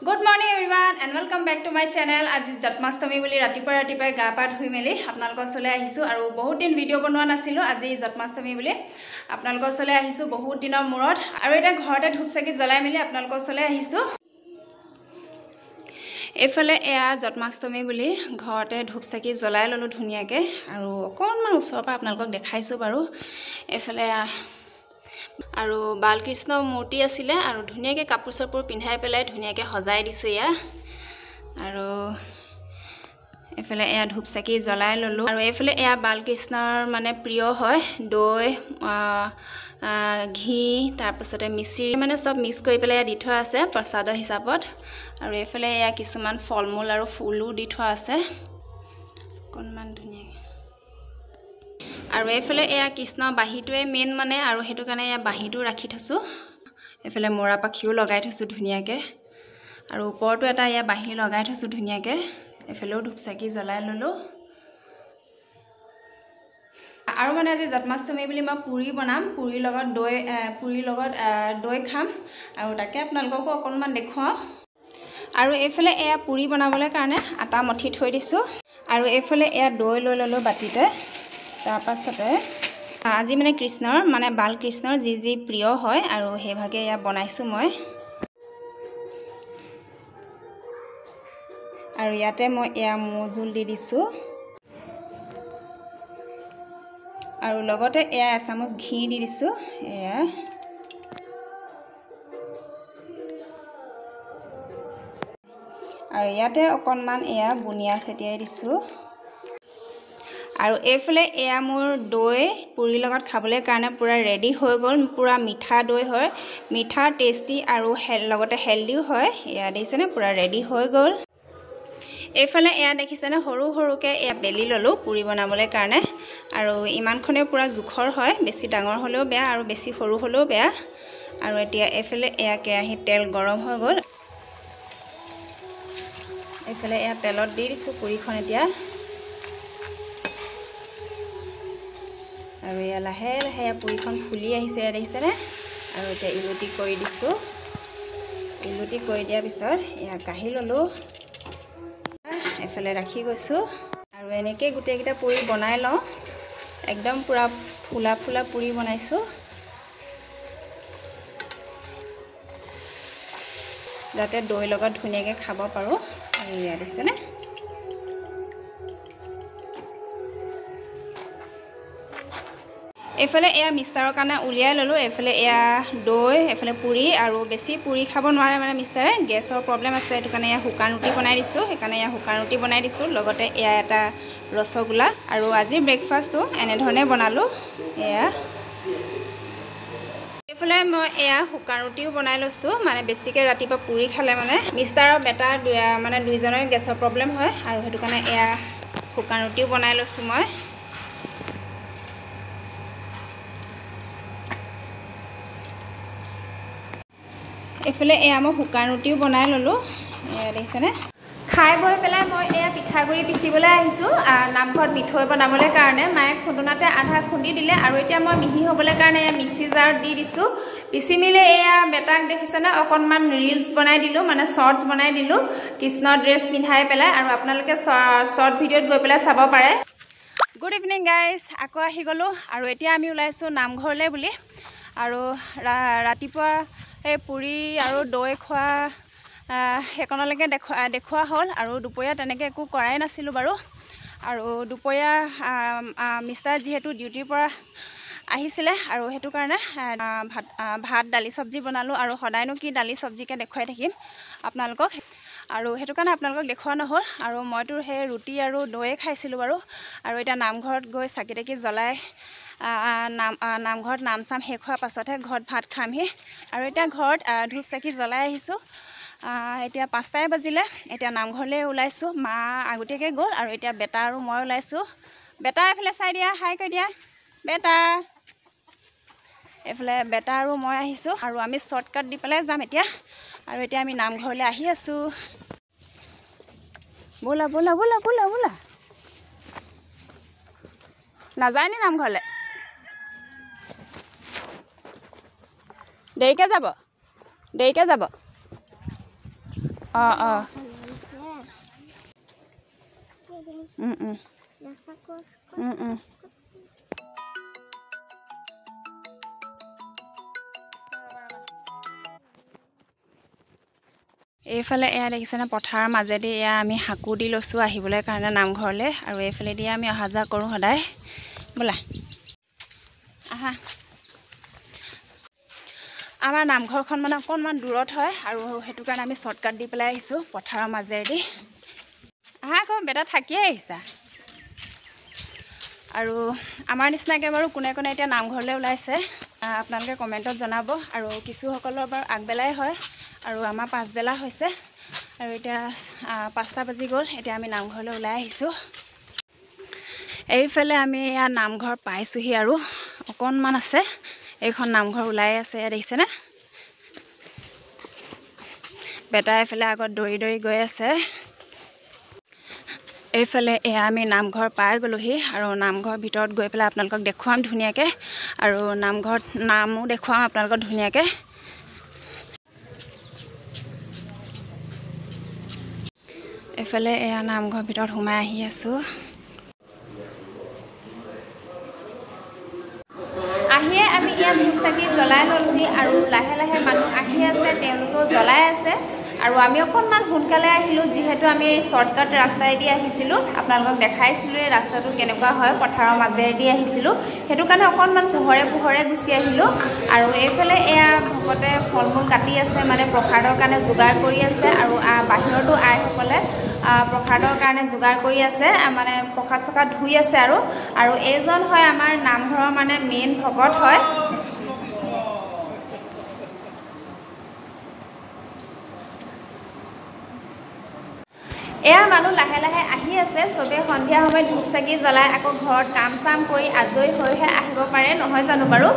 Good morning everyone and welcome back to my channel. আজি জন্মাষ্টমী বুলি ৰাতিপুৱাই গা পা ধুই মেলি আপোনালোকৰ চলে আহিছো আৰু বহুত দিন ভিডিও বনোৱা নাছিলো আজি জন্মাষ্টমী বুলি আপোনালোকৰ চলে আহিছো বহুত দিনৰ মূৰত আৰু এটা ঘৰতে ধূপচাকি জ্বলাই মেলি আপোনালোকৰ চলে আহিছো এফালে এয়া জন্মাষ্টমী বুলি ঘৰতে ধূপচাকি জ্বলাই ললো ধুনিয়াকে আৰু অকনমান ওচৰৰ পৰা আপোনালোকক দেখাইছো বাৰু এফালে আৰু বালকৃষ্ণ মূৰ্তি আছিলে আৰু ধুনিয়াকে কাপোৰ চাপোৰ পিন্ধাই পেলাই ধুনিয়াকে সজাই দিছো ইয়া আৰু এফালে এয়া ধূপচাকি জ্বলাই ললো আৰু এফালে এয়া বালকৃষ্ণৰ মানে প্ৰিয় হয় দৈ ঘি তাৰ পাছতে মিশ্ৰি মানে সব মিক্স কৰি পেলাই দি থোৱা আছে প্ৰসাদ হিচাপত আৰু এফালে এয়া কিছুমান ফলমূল আৰু ফুলো দি থোৱা আছে কোনমান ধুনিয়া আৰু এফালে এয়া কৃষ্ণ বাহিটোৱে মেন মানে আৰু হেতু কাৰণে এয়া বাহিটো ৰাখি থছো এফালে মোৰা পাখিও লগাই থছো ধুনিয়াকে আৰু ওপৰটো এটা এয়া বাহি লগাই থছো ধুনিয়াকে এফালেও ধূপচাকি জ্বলাই ললো আৰু মানে আজি জন্মাষ্টমী বুলি মই পুৰি বনাম পুৰি লগত দৈ খাম আৰু তাকে আপোনালোককো অকনমান দেখুৱাও আৰু এফালে এয়া পুৰি বনাবলৈ কাৰণে আটা মঠি থৈ দিছো আৰু এফালে এয়া দৈ লৈ ললো বাটিতে তাৰ পাছতে আজি মানে কৃষ্ণৰ মানে বালকৃষ্ণৰ যি প্ৰিয় হয় আৰু হেভাগে ইয়া বনাইছো মই আৰু ইয়াতে মই এয়া মজুল দি দিছো আৰু লগতে এয়া চামুচ ঘি দি দিছো এয়া আৰু ইয়াতে অকনমান এয়া বুনিয়া ছটিয়াই দিছো আৰু এফালে এয়া মোৰ দৈ পুৰি লগত খাবলৈ কাৰণে পুৰা ৰেডি হৈ গল পুৰা মিঠা দৈ হয় মিঠা টেস্টি আৰু লগতে হেলদিও হয় এয়া দেখিছেনে পুৰা ৰেডি হৈ গল এফালে এয়া দেখিছেনে সৰু সৰুকে এয়া বেলি ললো পুৰি বনাবলৈ কাৰণে আৰু ইমানখনে পুৰা জুখৰ হয় বেছি ডাঙৰ হলেও বেয়া আৰু বেছি সৰু হলেও বেয়া আৰু এতিয়া এফালে এয়া কেৰাহীত তেল গৰম হৈ গল এফালে এয়া তেলত দি দিছো পুৰিখন এতিয়া আৰু এয়া লাহে লাহে পুৰিখন ফুলি আহিছে দেখিছেনে আৰু এতিয়া ইলুটি কৰি দিছো ইলুটি কৰি দিয়াৰ পিছত এয়া কাঢ়ি ললো এফালে ৰাখি গৈছো আৰু এনেকৈ গোটেইকেইটা পুৰি বনাই লওঁ একদম পুৰা ফুলা ফুলা পুৰি বনাইছো যাতে দৈ লগত ধুনিয়াকৈ খাব পাৰো আৰু ইয়া দেখিছেনে এফালে এয়া মিষ্টাৰৰ কাৰণে উলিয়াই ললো এফালে এয়া দৈ এফালে পুৰি আৰু বেছি পুৰি খাব নোৱাৰে মানে মিষ্টাৰে গেছৰ প্ৰব্লেম আছে এটো কাৰণে এয়া শুকান ৰুটি বনাই দিছো সেইকাৰণে এয়া শুকান ৰুটি বনাই দিছো লগতে এয়া এটা ৰসগোল্লা আৰু আজি ব্ৰেকফাষ্টটো এনে ধৰণে বনালো এয়া এফালে মই এয়া শুকান ৰুটিও বনাই লৈছো মানে বেছিকৈ ৰাতিপুৱা পুৰি খালে মানে মিষ্টাৰৰ বেটাৰ মানে দুইজনৰ গেছৰ প্ৰব্লেম হয় আৰু হেতু কাৰণে এয়া শুকান ৰুটিও বনাই লৈছো মই এফালে এয়া মই শুকান ৰুটিও বনাই ললো এয়া দেখিছেনে খাই বৈ পেলাই মই এয়া পিঠাগুৰি পিচিবলৈ আহিছো নামঘৰত মিঠৈ বনাবলৈ কাৰণে মায়ে খুন্দুনাতে আধা খুন্দি দিলে আৰু এতিয়া মই মিহি হ'বলৈ কাৰণে এয়া মিক্সি জাৰত দি দিছো পিচি মিলে এয়া বেটাক দেখিছেনে অকনমান ৰিলছ বনাই দিলো মানে শৰ্টছ বনাই দিলো কৃষ্ণ ড্ৰেছ পিন্ধাই পেলাই আৰু আপোনালোকে শৰ্ট ভিডিঅ'ত গৈ পেলাই চাব পাৰে গুড ইভিনিং গাইজ আকৌ আহি গলো আৰু এতিয়া আমি ওলাইছো নামঘৰলৈ বুলি আৰু ৰাতিপুৱা এই পুৰি আৰু দৈ খোৱা হেকনলৈকে দেখুৱা হ'ল আৰু দুপৰীয়া তেনেকৈ একো কৰাই নাছিলোঁ বাৰু আৰু দুপৰীয়া মিষ্টাৰ যিহেতু ডিউটিৰ পৰা আহিছিলে আৰু হেতু কাৰণে ভাত দালি সবজি বনালো আৰু সদায়নো কি দালি সবজিকে দেখুৱাই থাকিম আপোনালোকক আৰু হেতু কাৰণে আপোনালোকক দেখুৱা নহল আৰু মইতো সেই ৰুটি আৰু দৈ খাইছিলোঁ বাৰু আৰু এতিয়া নামঘৰত গৈ চাকি তাকি জ্বলাই নামঘৰত নাম চাম শেষ হোৱাৰ পাছতহে ঘৰত ভাত খামহি আৰু এতিয়া ঘৰত ধূপ চাকি জ্বলাই আহিছোঁ এতিয়া 5টাই বাজিলে এতিয়া নামঘৰলৈ ওলাইছো মা আগতীয়াকৈ গ'ল আৰু এতিয়া বেটা আৰু মই ওলাইছো বেটা এফালে চাই দিয়া হাই কৈ দিয়া বেটা এফালে বেটা আৰু মই আহিছো আৰু আমি শৰ্টকাট দি পেলাই যাম এতিয়া আৰু এতিয়া আমি নামঘৰলৈ আহি আছো বলা বলা বলা বলা বলা নাযায় নি নামঘৰলৈ দেৰিকৈ যাব এইফালে এয়া দেখিছেনে পথাৰৰ মাজেদি এয়া আমি হাকু দি লৈছোঁ আহিবলৈ কাৰণে নামঘৰলৈ আৰু এইফালে দি আমি অহা যোৱা কৰোঁ সদায় বোলা আহা আমাৰ নামঘৰখন মানে অকণমান দূৰত হয় আৰু সেইটো কাৰণে আমি শ্বৰ্টকাট দি পেলাই আহিছোঁ পথাৰৰ মাজেদি আহা আকৌ বেটা থাকিয়ে আহিছা আৰু আমাৰ নিচিনাকৈ বাৰু কোনে কোনে এতিয়া নামঘৰলৈ ওলাইছে আপোনালোকে কমেণ্টত জনাব আৰু কিছুসকলৰ বাৰু আগবেলাই হয় আৰু আমাৰ পাছবেলা হৈছে আৰু এতিয়া 5টা বাজি গ'ল এতিয়া আমি নামঘৰলৈ ওলাই আহিছোঁ এইফালে আমি এয়া নামঘৰ পাইছোঁহি আৰু অকণমান আছে এইখন নামঘৰ ওলাই আছে দেখিছেনে বেটা এইফালে আগত দৌৰি দৌৰি গৈ আছে এইফালে এয়া আমি নামঘৰ পাই গ'লোহি আৰু নামঘৰৰ ভিতৰত গৈ পেলাই আপোনালোকক দেখুৱাম ধুনীয়াকৈ আৰু নামঘৰত নামো দেখুৱাম আপোনালোকক ধুনীয়াকৈ এইফালে এয়া নামঘৰৰ ভিতৰত সোমাই আহি আছোঁ আহিয়ে আমি ইয়াত ধূপ চাকি জ্বলাই ল'লোহি আৰু লাহে লাহে মানুহ আহি আছে তেওঁলোকেও জ্বলাই আছে আৰু আমি অকণমান সোনকালে আহিলোঁ যিহেতু আমি শ্বৰ্টকাট ৰাস্তাইদি আহিছিলোঁ আপোনালোকক দেখাইছিলোঁ এই ৰাস্তাটো কেনেকুৱা হয় পথাৰৰ মাজেদি আহিছিলোঁ সেইটো কাৰণে অকণমান পোহৰে গুচি আহিলোঁ আৰু এইফালে এয়া ভকতে ফল মূল কাটি আছে মানে প্ৰসাদৰ কাৰণে যোগাৰ কৰি আছে আৰু বাহিৰতো আইসকলে প্ৰসাদৰ কাৰণে যোগাৰ কৰি আছে মানে প্ৰসাদ চসাদ ধুই আছে আৰু এইজন হয় আমাৰ নামঘৰৰ মানে মেইন ভকত হয় এয়া মানুহ লাহে লাহে আহি আছে চবে সন্ধিয়া সময়ত ধূপ চাকি জ্বলাই আকৌ ঘৰত কাম চাম কৰি আজৰি হৈহে আহিব পাৰে নহয় জানো বাৰু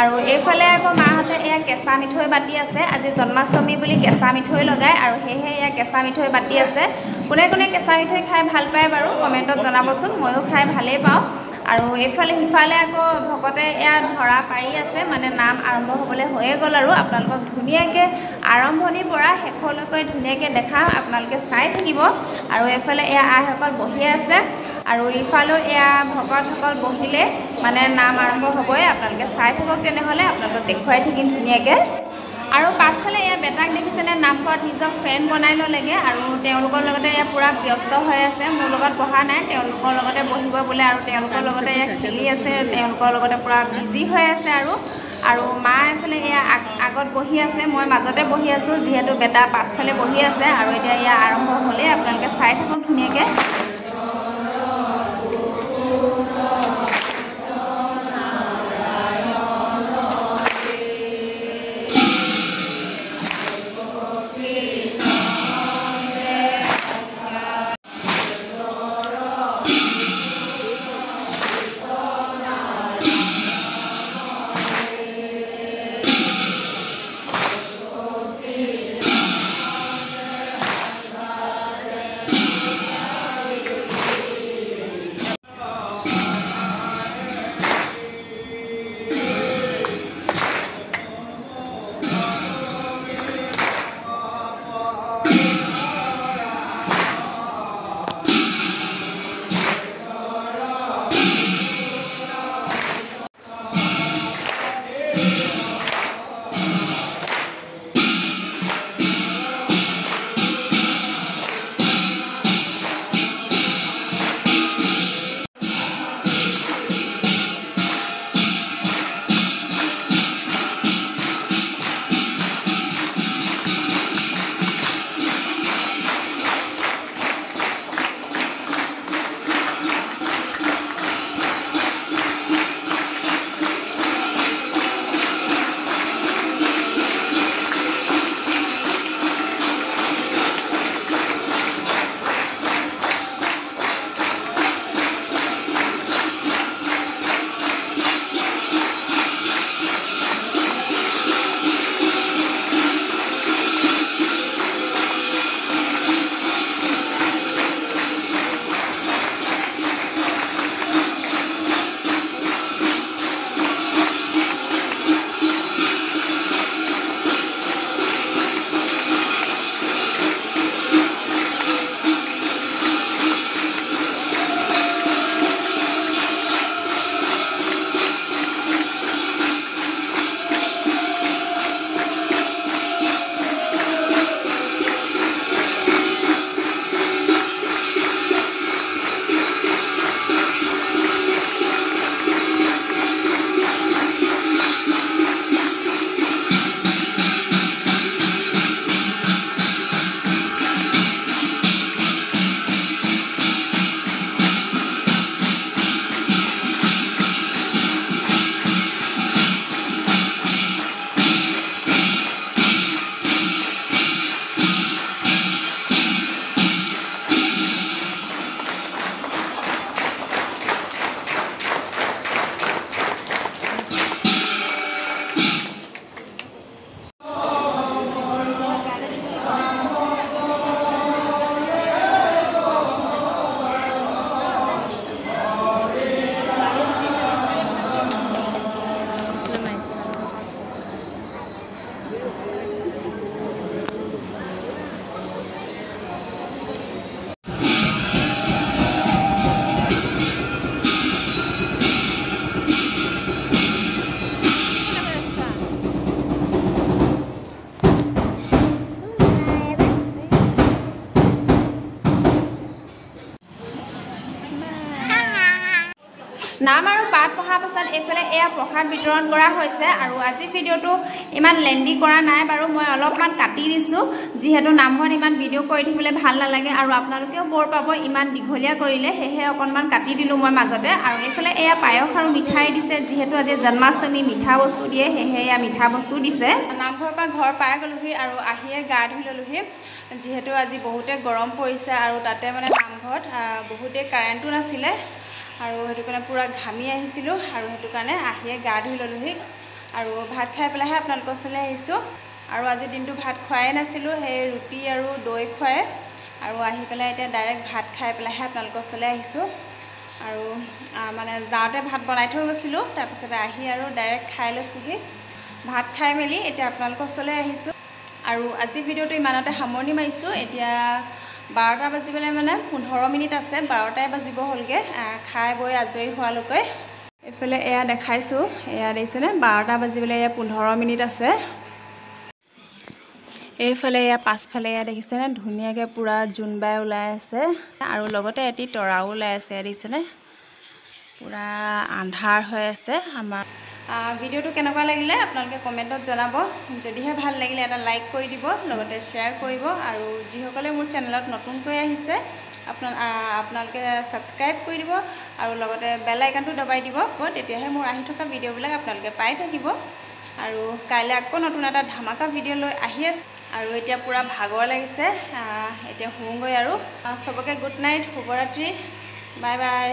আৰু এইফালে আকৌ মাহঁতে এয়া কেঁচা মিঠৈ বাতি আছে আজি জন্মাষ্টমী বুলি কেঁচা মিঠৈ লগায় আৰু সেয়েহে এয়া কেঁচা মিঠৈ বাতি আছে কোনে কোনে কেঁচা মিঠৈ খাই ভাল পায় বাৰু কমেণ্টত জনাবচোন ময়ো খাই ভালেই পাওঁ আৰু এইফালে সিফালে আকৌ ভকতে এয়া ধৰা পাৰি আছে মানে নাম আৰম্ভ হ'বলৈ হৈয়ে গ'ল আৰু আপোনালোকক ধুনীয়াকৈ আৰম্ভণিৰ পৰা শেষলৈকে ধুনীয়াকৈ দেখাম আপোনালোকে চাই থাকিব আৰু এইফালে এয়া আইসকল বহি আছে আৰু ইফালেও এয়া ভকতসকল বহিলে মানে নাম আৰম্ভ হ'বই আপোনালোকে চাই থাকক তেনেহ'লে আপোনালোকক দেখুৱাই থাকিম ধুনীয়াকৈ আৰু পাছফালে এয়া বেটাক দেখিছেনে নামঘৰত নিজৰ ফ্ৰেণ্ড বনাই ল'লেগৈ আৰু তেওঁলোকৰ লগতে এয়া পূৰা ব্যস্ত হৈ আছে মোৰ লগত বহা নাই তেওঁলোকৰ লগতে বহিব বোলে আৰু তেওঁলোকৰ লগতে এয়া খেলি আছে তেওঁলোকৰ লগতে পূৰা বিজি হৈ আছে আৰু মা এফালে এয়া আগত বহি আছে মই মাজতে বহি আছোঁ যিহেতু বেটা পাছফালে বহি আছে আৰু এতিয়া এয়া আৰম্ভ হ'লেই আপোনালোকে চাই থাকক ধুনীয়াকৈ নাম আৰু পাঠ পঢ়াৰ পাছত এইফালে এয়া প্ৰসাদ বিতৰণ কৰা হৈছে আৰু আজি ভিডিঅ'টো ইমান লেন্ডি কৰা নাই বাৰু মই অলপমান কাটি দিছোঁ যিহেতু নামঘৰত ইমান ভিডিঅ' কৰি থাকিবলৈ ভাল নালাগে আৰু আপোনালোকেও বৰ পাব ইমান দীঘলীয়া কৰিলে সেয়েহে অকণমান কাটি দিলোঁ মই মাজতে আৰু এইফালে এয়া পায়স আৰু মিঠাই দিছে যিহেতু আজি জন্মাষ্টমী মিঠা বস্তু দিয়ে সেয়েহে এয়া মিঠা বস্তু দিছে নামঘৰৰ পৰা ঘৰ পাই গ'লোহি আৰু আহিয়ে গা ধুই ল'লোহি যিহেতু আজি বহুতে গৰম পৰিছে আৰু তাতে মানে নামঘৰত বহুতে কাৰেণ্টো নাছিলে আৰু সেইটো কাৰণে পুৰা ঘামি আহিছিলোঁ আৰু সেইটো কাৰণে আহিয়ে গা ধুই ল'লোহি আৰু ভাত খাই পেলাইহে আপোনালোকৰ ওচৰলৈ আহিছোঁ আৰু আজিৰ দিনটো ভাত খোৱাই নাছিলোঁ সেই ৰুটি আৰু দৈ খুৱাই আৰু আহি পেলাই এতিয়া ডাইৰেক্ট ভাত খাই পেলাইহে আপোনালোকৰ ওচৰলৈ আহিছোঁ আৰু মানে যাওঁতে ভাত বনাই থৈ গৈছিলোঁ তাৰপিছতে আহি আৰু ডাইৰেক্ট খাই লৈছোঁহি ভাত খাই মেলি এতিয়া আপোনালোকৰ ওচৰলৈ আহিছোঁ আৰু আজি ভিডিঅ'টো ইমানতে সামৰণি মাৰিছোঁ এতিয়া 12টা বাজিবলৈ মানে 15 মিনিট আছে 12টাই বাজিব হ'লগৈ খাই বৈ আজৰি হোৱালৈকে এইফালে এয়া দেখাইছোঁ এয়া দেখিছেনে 12টা বাজিবলৈ এয়া 15 মিনিট আছে এইফালে এয়া পাছফালে এয়া দেখিছেনে ধুনীয়াকৈ পূৰা জোনবাই ওলাই আছে আৰু লগতে এটি তৰাও ওলাই আছে দেখিছেনে পূৰা আন্ধাৰ হৈ আছে আমাৰ ভিডিঅ'টো কেনেকুৱা লাগিলে আপোনালোকে কমেণ্টত জনাব যদিহে ভাল লাগিলে এটা লাইক কৰি দিব লগতে শ্বেয়াৰ কৰিব আৰু যিসকলে মোৰ চেনেলত নতুনকৈ আহিছে আপোনালোকে ছাবস্ক্ৰাইব কৰি দিব আৰু লগতে বেল আইকনটো দবাই দিব তেতিয়াহে মোৰ আহি থকা ভিডিঅ'বিলাক আপোনালোকে পাই থাকিব আৰু কাইলৈ আকৌ নতুন এটা ধামাকা ভিডিঅ' লৈ আহি আছোঁ আৰু এতিয়া পূৰা ভাগৰ লাগিছে এতিয়া শুওঁগৈ আৰু চবকে গুড নাইট শুভৰাত্ৰি বাই বাই